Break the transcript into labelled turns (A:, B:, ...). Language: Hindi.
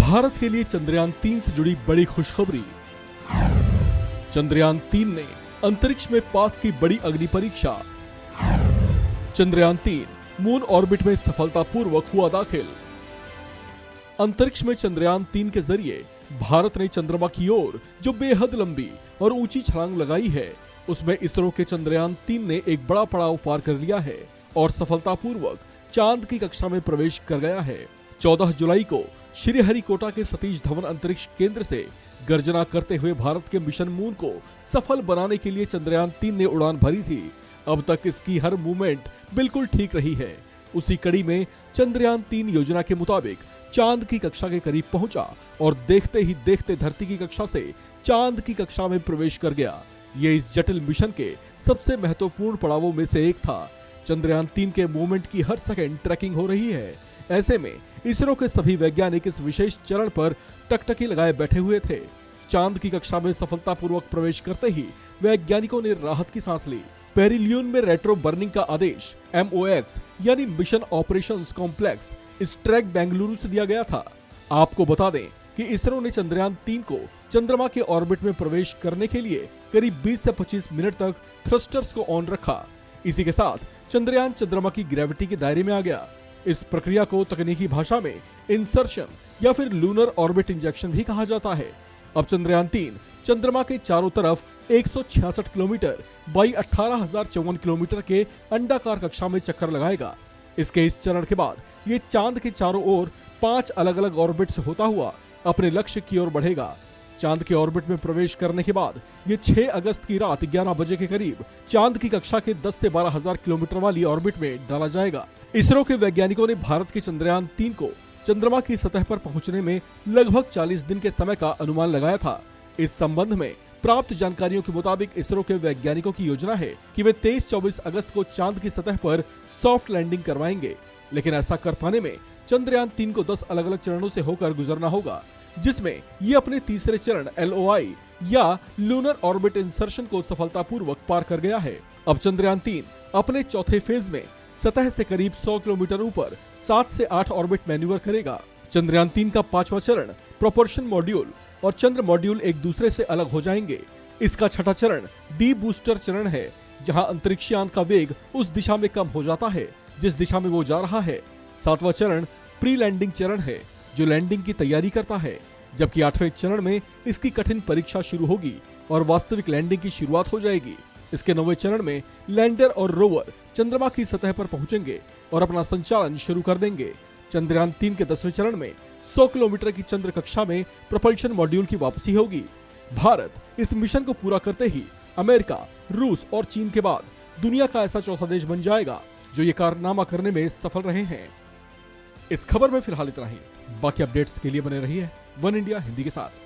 A: भारत के लिए चंद्रयान 3 से जुड़ी बड़ी खुशखबरी। चंद्रयान 3 ने अंतरिक्ष में पास की बड़ी अग्नि परीक्षा। चंद्रयान 3 मून ऑर्बिट में सफलतापूर्वक हुआ दाखिल। अंतरिक्ष में चंद्रयान 3 के जरिए भारत ने चंद्रमा की ओर जो बेहद लंबी और ऊंची छलांग लगाई है, उसमें इसरो के चंद्रयान 3 ने एक बड़ा पड़ाव पार कर लिया है और सफलतापूर्वक चांद की कक्षा में प्रवेश कर गया है। 14 जुलाई को श्रीहरिकोटा के सतीश धवन अंतरिक्ष केंद्र से गर्जना करते हुए भारत के मिशन मून को सफल बनाने के लिए चंद्रयान 3 ने उड़ान भरी थी। अब तक इसकी हर मूवमेंट बिल्कुल ठीक रही है। उसी कड़ी में चंद्रयान 3 योजना के मुताबिक चांद की कक्षा के करीब पहुंचा और देखते ही देखते धरती की कक्षा से चांद की कक्षा में प्रवेश कर गया। ये इस जटिल मिशन के सबसे महत्वपूर्ण पड़ावों में से एक था। चंद्रयान 3 के मूवमेंट की हर सेकंड ट्रैकिंग हो रही है। ऐसे में इसरो के सभी वैज्ञानिक इस विशेष चरण पर टकटकी लगाए बैठे हुए थे। चांद की कक्षा में सफलतापूर्वक प्रवेश करते ही वैज्ञानिकों ने राहत की सांस ली। पेरिलियन में रेट्रो बर्निंग का आदेश MOX यानी मिशन ऑपरेशंस कॉम्प्लेक्स इस ट्रैक बेंगलुरु से दिया गया था। आपको बता दें कि इसरो ने चंद्रयान 3 को चंद्रमा के ऑर्बिट में प्रवेश करने के लिए करीब 20 से 25 मिनट तक थ्रस्टर्स को ऑन रखा। इसी के साथ चंद्रयान चंद्रमा की ग्रेविटी के दायरे में आ गया। इस प्रक्रिया को तकनीकी भाषा में इंसर्शन या फिर लूनर ऑर्बिट इंजेक्शन भी कहा जाता है। अब चंद्रयान 3 चंद्रमा के चारों तरफ 166 किलोमीटर बाई 18,054 किलोमीटर के अंडाकार कक्षा में चक्कर लगाएगा। इसके इस चरण के बाद ये चांद के चारों ओर 5 अलग अलग ऑर्बिट से होता हुआ अपने लक्ष्य की ओर बढ़ेगा। चांद के ऑर्बिट में प्रवेश करने के बाद ये 6 अगस्त की रात 11 बजे के करीब चांद की कक्षा के 10 से 12,000 किलोमीटर वाली ऑर्बिट में डाला जाएगा। इसरो के वैज्ञानिकों ने भारत के चंद्रयान 3 को चंद्रमा की सतह पर पहुंचने में लगभग 40 दिन के समय का अनुमान लगाया था। इस संबंध में प्राप्त जानकारियों के मुताबिक इसरो के वैज्ञानिकों की योजना है कि वे 23-24 अगस्त को चांद की सतह पर सॉफ्ट लैंडिंग करवाएंगे। लेकिन ऐसा कर पाने में चंद्रयान 3 को 10 अलग अलग चरणों से होकर गुजरना होगा, जिसमें ये अपने तीसरे चरण LOI या लूनर ऑर्बिट इंसर्शन को सफलतापूर्वक पार कर गया है। अब चंद्रयान 3 अपने चौथे फेज में सतह से करीब 100 किलोमीटर ऊपर 7 से 8 ऑर्बिट मैन्यूवर करेगा। चंद्रयान 3 का 5वां चरण प्रोपल्शन मॉड्यूल और चंद्र मॉड्यूल एक दूसरे से अलग हो जाएंगे। इसका छठा चरण डी बूस्टर चरण है, जहां अंतरिक्षयान का वेग उस दिशा में कम हो जाता है जिस दिशा में वो जा रहा है। 7वां चरण प्री लैंडिंग चरण है, जो लैंडिंग की तैयारी करता है, जबकि 8वें चरण में इसकी कठिन परीक्षा शुरू होगी और वास्तविक लैंडिंग की शुरुआत हो जाएगी। इसके 9वें चरण में लैंडर और रोवर चंद्रमा की सतह पर पहुंचेंगे और अपना संचालन शुरू कर देंगे। चंद्रयान 3 के 10वें चरण में 100 किलोमीटर की चंद्र कक्षा में प्रोपल्शन मॉड्यूल की वापसी होगी। भारत इस मिशन को पूरा करते ही अमेरिका, रूस और चीन के बाद दुनिया का ऐसा चौथा देश बन जाएगा जो ये कारनामा करने में सफल रहे हैं। इस खबर में फिलहाल इतना ही। बाकी अपडेट्स के लिए बने रहिए वन इंडिया हिंदी के साथ।